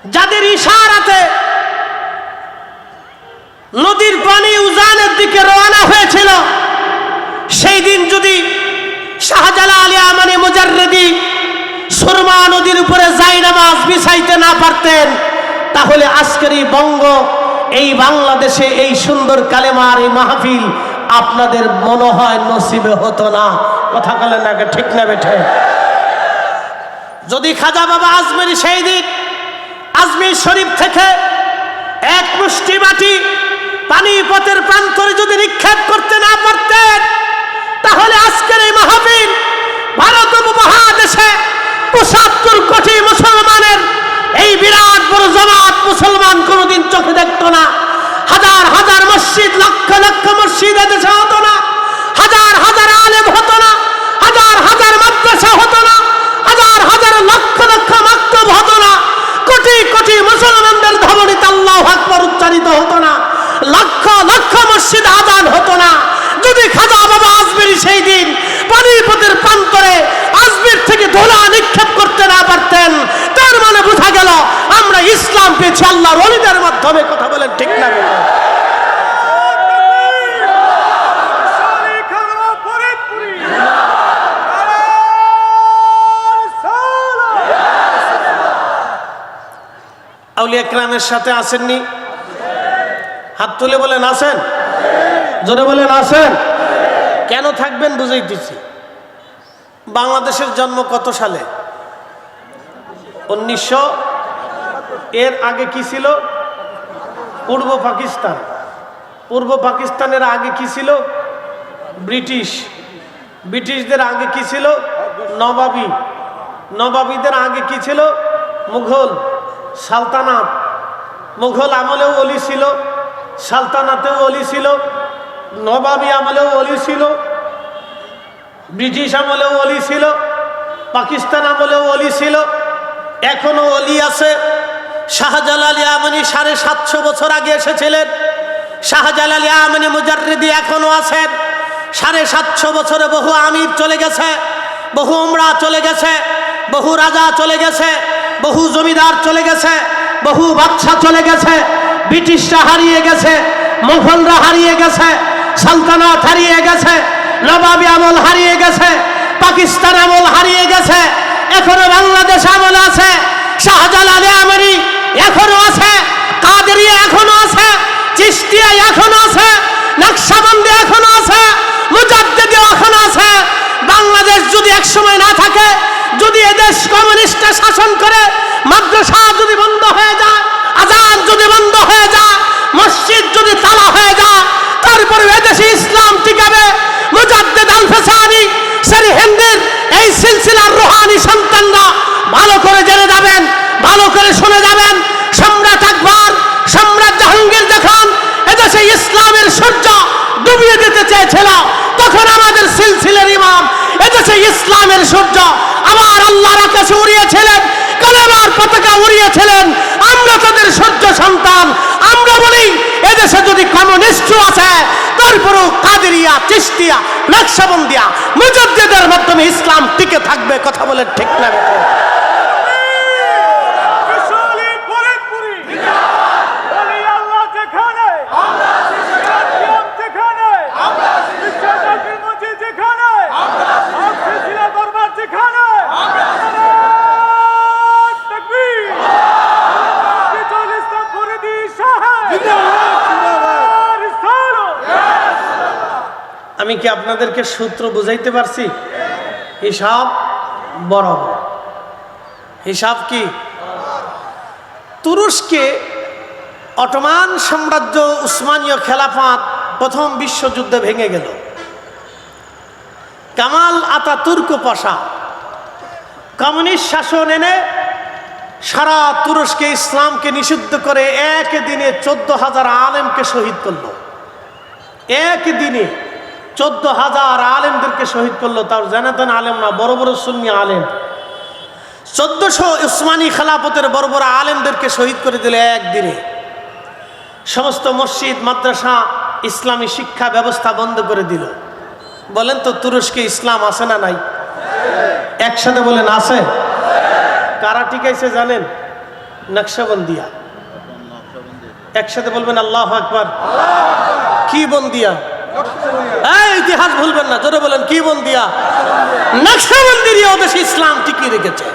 যাদের ইশারাতে নদীর পানি উজানের দিকে রওনা হয়েছিল, সেই দিন যদি শাহজালাল ইয়ামানি মুজাররিদি সুরমা নদীর উপরে জায়নামাজ বিছাইতে না পারতেন, তাহলে আজকের এই বঙ্গ, এই বাংলাদেশে এই সুন্দর কালেমার এই মাহফিল আপনাদের মনে হয় নসিবে হতো না। কথা বলেন না, ঠিক না বেঠে? যদি খাজা বাবা আজমেরি সেই দিন আজমির শরীফ থেকে এক মুষ্টি মাটি পানিপথের প্রান্তরে যদি নিক্ষেপ করতে না পারতেন, তাহলে আজকের এই মাহফিল ভারত উপমহাদেশে ৭৫ কোটি মুসলমানের এই বিরাট বড় জামাত মুসলমান কোনোদিন চোখে দেখতো না। হাজার হাজার মসজিদ, লক্ষ লক্ষ মসজিদ এদেশে হতো না, হাজার হাজার আলেম হতো না, হাজার হাজার মাদ্রাসা হতো না, হাজার হাজার লক্ষ লক্ষ মাকতব হতো না, কোটি কোটি মুসলমানদের ধমনীতে আল্লাহু আকবার উচ্চারিত হতো না, লক্ষ লক্ষ মসজিদ আজান হতো না। যদি খাজা বাবা আজমিরি সেই দিন পানিপথের প্রান্তরে আজমির থেকে ধোলা নিক্ষেপ করতে না পারতেন, তার মানে বোঝা গেল আমরা ইসলাম পেয়েছি আল্লাহর ওলিদের মাধ্যমে। কথা বলেন ঠিক না? আউলিয়া কেরামের সাথে আসেননি? হাত তুলে বলেন আছেন, জোরে বলেন আছেন। কেন থাকবেন বুঝাইতেছি। বাংলাদেশের জন্ম কত সালে? 1900। এর আগে কি ছিল? পূর্ব পাকিস্তান। পূর্ব পাকিস্তানের আগে কি ছিল? ব্রিটিশ। ব্রিটিশদের আগে কি ছিল? নবাবী। নবাবীদের আগে কি ছিল? মুঘল সালতানাত। মুঘল আমলেও অলি ছিল, সালতানাতেও অলি ছিল, নবাবী আমলেও অলি ছিল, ব্রিটিশ আমলেও অলি ছিল, পাকিস্তান আমলেও অলি ছিল, এখনো অলি আছে। শাহজালাল ইয়ামানি 750 বছর আগে এসেছিলেন। শাহজালাল ইয়ামানি মুজাররিদি এখনো আছেন। 750 বছরে বহু আমির চলে গেছে, বহু উমরা চলে গেছে, বহু রাজা চলে গেছে, বহু জমিদার চলে গেছে, বহু বাদশা চলে গেছে। ব্রিটিশরা হারিয়ে গেছে, মুঘলরা হারিয়ে গেছে, সালতানাত হারিয়ে গেছে, নবাবী আমল হারিয়ে গেছে, পাকিস্তান আমল হারিয়ে গেছে। এখনো বাংলাদেশ আমল আছে। শাহজালাল ইয়ামানি এখনো আছে, কাদেরিয়া এখনো আছে, চিশতিয়া এখনো আছে, নকশবন্দি এখনো আছে, মুজাদ্দিদি এখনো আছে। বাংলাদেশ যদি একসময় না থাকে, যদি এদেশ কমিউনিস্টরা শাসন করে, মাদ্রাসা যদি বন্ধ হয়ে যায়, আজান যদি বন্ধ হয়ে যায়, মসজিদ যদি তালা হয়ে যায়, তারপরে এদেশে ইসলাম টিকাবে। মুজাদ্দিদ আল ফেসানি সরহিন্দের এই সিলসিলার রুহানি সন্তানরা ভালো করে জেনে যাবেন, ভালো করে শুনে যাবেন। সম্রাট আকবর, সম্রাট জাহাঙ্গীর যখন এদেশে ইসলামের সূর্য ডুবিয়ে দিতে চেয়েছিল, তখন আমাদের সিলসিলার ইমাম এদেশে ইসলামের সূর্য আবার আল্লাহর আকাশে উড়িয়েছিলেন, কালেমার পতাকা উড়িয়েছিলেন। আমরা তাদের সূর্য সন্তান। আমরা বলি এদেশে যদি কমিউনিস্ট আছে, তারপরেও কাদেরিয়া, চিশতিয়া, নকশবন্দিয়া, মুজাদ্দিদের মাধ্যমে ইসলাম টিকে থাকবে। কথা বলে ঠিক না? আমি কি আপনাদেরকে সূত্র বুঝাইতে পারছি? হিসাব বরাবর। হিসাব কি? তুরস্কে অটোমান সাম্রাজ্য, উসমানীয় খেলাফত প্রথম বিশ্বযুদ্ধে ভেঙে গেল। কামাল আতাতুর্ক পাশা কমিউনিস্ট শাসন এনে সারা তুরস্কে ইসলামকে নিষিদ্ধ করে একদিনে 14,000 আলেমকে শহীদ করল। একদিনে 14,000 আলেমদেরকে শহীদ করলো। তার জানাতেন আলেম না, বড় বড় সুন্নি আলেম। 1400 উসমানী খেলাফতের বড় বড় আলেমদেরকে শহীদ করে দিল একদিনে। সমস্ত মসজিদ, মাদ্রাসা, ইসলামী শিক্ষা ব্যবস্থা বন্ধ করে দিল। বলেন তো তুরস্কে ইসলাম আছে না নাই? একসাথে বলেন আছে। কারা টিকাইছে জানেন? নকশবন্দিয়া। একসাথে বলবেন আল্লাহু আকবার। কি বন্দিয়া? ইতিহাস ভুলবেন না, জোরে বলেন কি বন্দিয়া? নকশবন্দিয়া দেশে ইসলাম টিকিয়ে রেখেছে।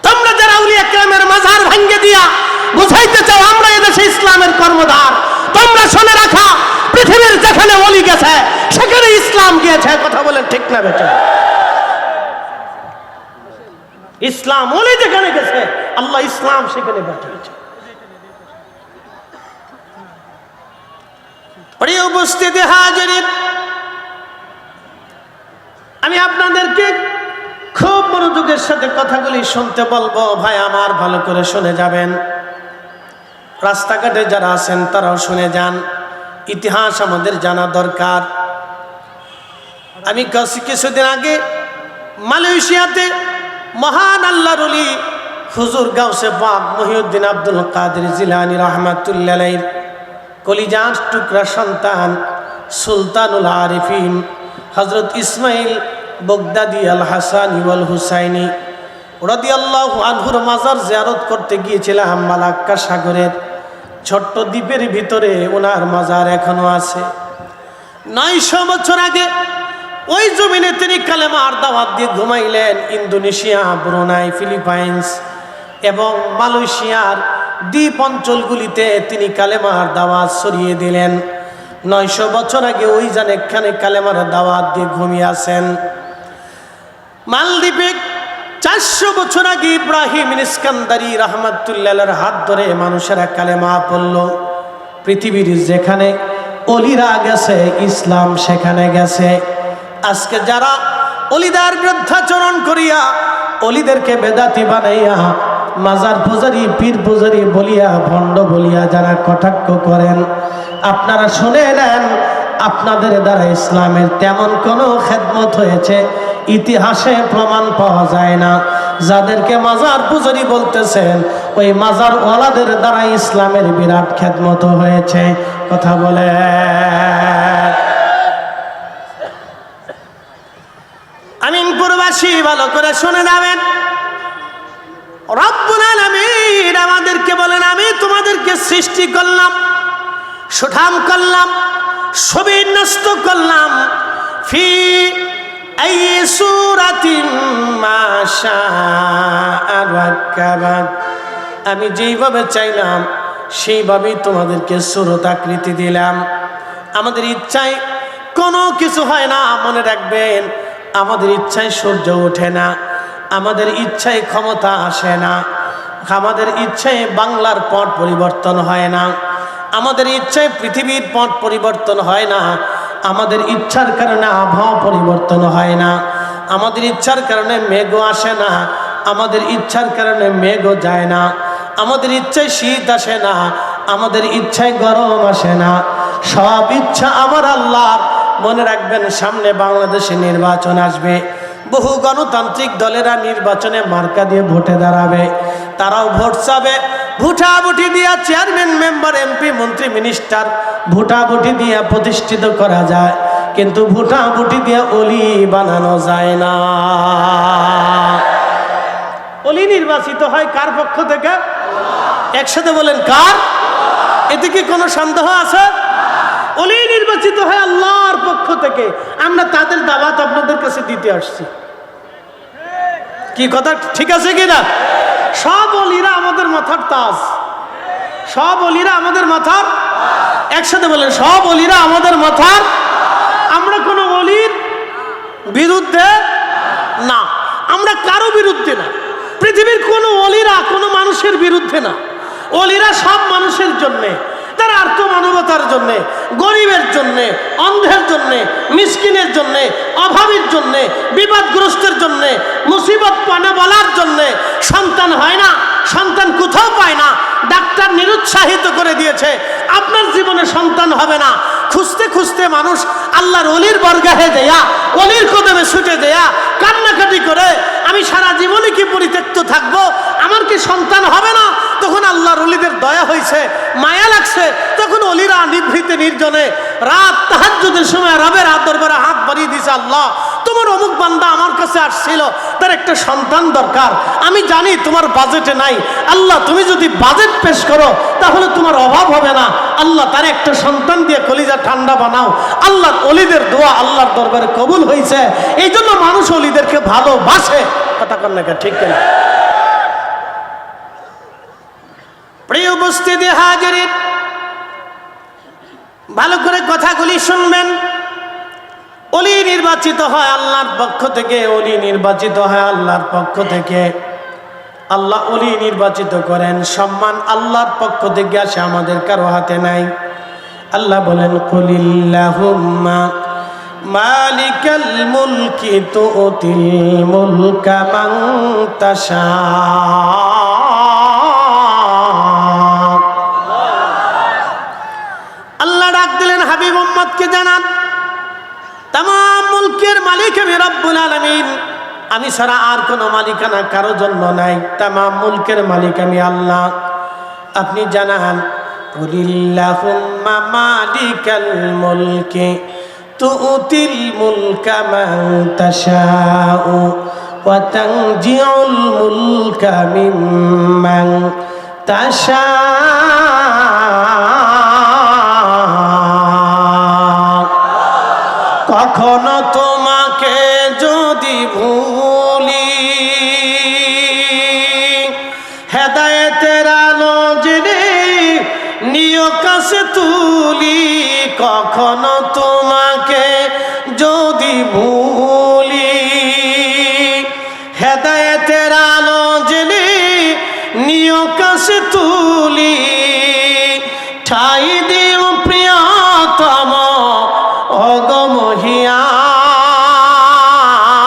তোমরা যারা আউলিয়া কেরামের মাজার ভাঙ্গে দিয়া বুঝাইতে চাও আমরা এদেশে ইসলামের কর্মধার, তোমরা শুনে রাখা, পৃথিবীর যেখানে ওলি গেছে সেখানে ইসলাম গিয়েছে। কথা বলেন ঠিক না বেটা? ইসলাম ওলি যেখানে গেছে আল্লাহ ইসলাম সেখানে পাঠিয়েছে। প্রিয় উপস্থিতি হাজিরিন, আমি আপনাদেরকে খুব মনোযোগের সাথে কথাগুলি শুনতে বলবো। ভাই আমার ভালো করে শুনে যাবেন, রাস্তাঘাটে যারা আছেন তারাও শুনে যান। ইতিহাস আমাদের জানা দরকার। আমি কিছুদিন আগে মালয়েশিয়াতে মহান আল্লাহর ওলি হুজুর গাউসে পাক মহিউদ্দিন আব্দুল কাদের জিলানী রাহমাতুল্লাহ আলাইহির কলিজার টুকরা সন্তান সুলতানুল আরিফিন হযরত ইসমাইল বগদাদি আল হাসানি ওয়াল হুসাইনি রাদিয়াল্লাহু আনহুর মাজার জিয়ারত করতে গিয়েছিলাম। মালাক্কা সাগরের ছোট্ট দ্বীপের ভিতরে ওনার মাজার এখনো আছে। 900 বছর আগে ওই জমিনে তিনি কালেমার দাওয়াত দিয়ে ঘুমাইলেন। ইন্দোনেশিয়া, ব্রুনাই, ফিলিপাইন্স এবং মালয়েশিয়ার দ্বীপ অঞ্চলগুলিতে তিনি কালেমার দাওয়াত ছড়িয়ে দিলেন। 900 বছর আগে ওই জান এখানে কালেমার দাওয়াত দিয়ে ঘুমিয়ে আছেন। মালদ্বীপে 400 বছর আগে ইব্রাহিম ইস্কান্দারি রাহমাতুল্লাহর হাত ধরে মানুষেরা কালেমা পড়ল। পৃথিবীর যেখানে অলিরা গেছে ইসলাম সেখানে গেছে। আজকে যারা অলিদার বিরুদ্ধাচরণ করিয়া অলিদেরকে বেদাতি বানাইয়া মাজার পূজারি, পীর পূজারি বলিয়া, ভণ্ড বলিয়া যারা কটাক্ষ করেন, আপনারা শুনে নেন, আপনাদের দ্বারা ইসলামের তেমন কোনো খেদমত হয়েছে ইতিহাসে প্রমাণ পাওয়া যায় না। যাদেরকে মাজার পূজারি বলতেছেন ওই মাজার ওয়ালাদের দ্বারা ইসলামের বিরাট খেদমত হয়েছে। কথা বলে আমিনপুরবাসী ভালো করে শুনে যাবেন। রব্বুল আলামিন আমাদেরকে বলেন, আমি তোমাদেরকে সৃষ্টি করলাম, সুঠাম করলাম, সুবিন্যস্ত করলাম। ফি আই সূরাতিন মা শাআ রাক্কাবাক, আমি যেইভাবে চাইলাম সেইভাবেই তোমাদেরকে সূরত আকৃতি দিলাম। আমাদের ইচ্ছায় কোনো কিছু হয় না, মনে রাখবেন। আমাদের ইচ্ছায় সূর্য ওঠে না, আমাদের ইচ্ছায় ক্ষমতা আসে না, আমাদের ইচ্ছায় বাংলার পট পরিবর্তন হয় না, আমাদের ইচ্ছায় পৃথিবীর পট পরিবর্তন হয় না, আমাদের ইচ্ছার কারণে আবহাওয়া পরিবর্তন হয় না, আমাদের ইচ্ছার কারণে মেঘও আসে না, আমাদের ইচ্ছার কারণে মেঘও যায় না, আমাদের ইচ্ছায় শীত আসে না, আমাদের ইচ্ছায় গরম আসে না। সব ইচ্ছা আমার আল্লাহর। মনে রাখবেন, সামনে বাংলাদেশে নির্বাচন আসবে। বহু গণতান্ত্রিক দলেরা নির্বাচনে মার্কা দিয়ে ভোটে দাঁড়াবে, তারাও ভোট চাবে। ভোটাভুটি দিয়া চেয়ারম্যান, মেম্বার, এমপি, মন্ত্রী, মিনিস্টার ভোটাভুটি দিয়া প্রতিষ্ঠিত করা যায়, কিন্তু ভোটাভুটি দিয়া অলি বানানো যায় না। অলি নির্বাচিত হয় কার পক্ষ থেকে? একসাথে বলেন কার? এতে কি কোনো সন্দেহ আছে? অলি নির্বাচিত হয় আল্লাহর পক্ষ থেকে। আমরা তাদের দাওয়াত আপনাদের কাছে দিতে আসছি। কি কথা ঠিক আছে কিনা? সব অলিরা আমাদের মাথার তাজ, সব অলিরা আমাদের মাথার, একসাথে বলেন সব অলিরা আমাদের মাথার। আমরা কোনো অলির বিরুদ্ধে না, আমরা কারো বিরুদ্ধে না। পৃথিবীর কোনো অলিরা কোনো মানুষের বিরুদ্ধে না। অলিরা সব মানুষের জন্যে, তারা আর্থ মানবতার জন্যে, গরিবের জন্যে, অন্ধের জন্যে, মিসকিনের জন্যে, অভাবীর জন্যে, বিপদগ্রস্তের জন্যে, মুসিবত পানে বলার জন্যে। সন্তান হয় না, সন্তান কোথাও পায় না, ডাক্তার নিরুৎসাহিত করে দিয়েছে, আপনার জীবনে সন্তান হবে না। খুঁজতে খুঁজতে মানুষ আল্লাহর অলির বরগাহে দেয়া, অলির কদমে ছুটে দেয়া কান্নাকাটি করে, আমি সারা জীবনে কি পরিত্যক্ত থাকবো, আমার কি সন্তান হবে না? তখন আল্লাহর অলিদের দয়া হয়েছে, মায়া লাগছে, তখন অলিরা নিভৃতে নির্জনে রাত তাহাজ্জুদের সময় রবের দরবারে হাত বাড়িয়ে দিয়েছে, আল্লাহ তোমার অমুক বান্দা আমার কাছে আসছিল, তার একটা সন্তান দরকার, আমি জানি তোমার বাজেটে নাই, আল্লাহ তুমি যদি বাজেট পেশ করো তাহলে তোমার অভাব হবে না, আল্লাহ তার একটা সন্তান দিয়ে কলিজা ঠান্ডা বানাও। আল্লাহর ওলিদের দোয়া আল্লাহর দরবারে কবুল হয়েছে, এই জন্য মানুষ ওলিদেরকে ভালোবাসে। কথা কন না ঠিক কিনা? প্রিয় উপস্থিতি হাজিরিন, ভালো করে কথাগুলি শুনবেন। ওলি নির্বাচিত হয় আল্লাহর পক্ষ থেকে, ওলি নির্বাচিত হয় আল্লাহর পক্ষ থেকে। আল্লাহ ওলি নির্বাচিত করেন, সম্মান আল্লাহর পক্ষ থেকে আসে, আমাদের কারো হাতে নাই। আল্লাহ বলেন কুলিল্লাহুম্মা মালিকাল মুলকি তুতিল মুলকা মান তাশা। আল্লাহ ডাক দিলেন হাবিব উম্মতকে জানান, তামাম মুলকের মালিক আমি রব্বুল আলামিন, আমি ছাড়া আর কোনো মালিকানা কারো জন্য নাই, তামাম মুলকের মালিক আমি আল্লাহ। আপনি জানান কুলিল্লাহুম্মা মালিকাল মুলকি তুতিল মুলকা মান তাশাউ ওয়া তানজিউল মুলকা মিম্মান তাশা। কখনো তোমাকে যদি ভুলি, হেদায়েতের আলো জেনে নিয় কাছে তুলি। কখনো তোমাকে যদি ভুলি, হেদায়েতের আলো জেনে নিয় কাছে তুলি। ঠাই দিও প্রিয়তম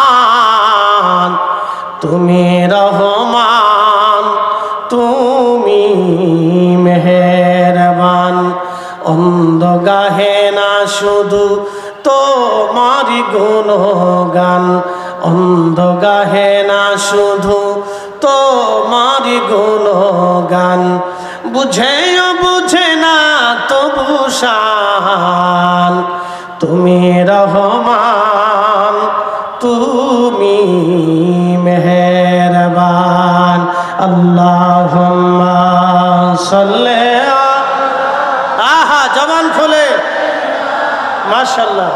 অগমহিয়ান, তুমি রহমান তুমি মেহেরবান। অন্ধ গাহে না শুধু তোমারি গুণগান, অন্ধ গাহে না শুধু তোমারি গুণগান। বুঝেও বুঝে না তবু শান, তুমি রহমান তুমি মেহেরবান। আল্লাহুম্মা সাল্লি। আহা জবান খুলে মাশাআল্লাহ।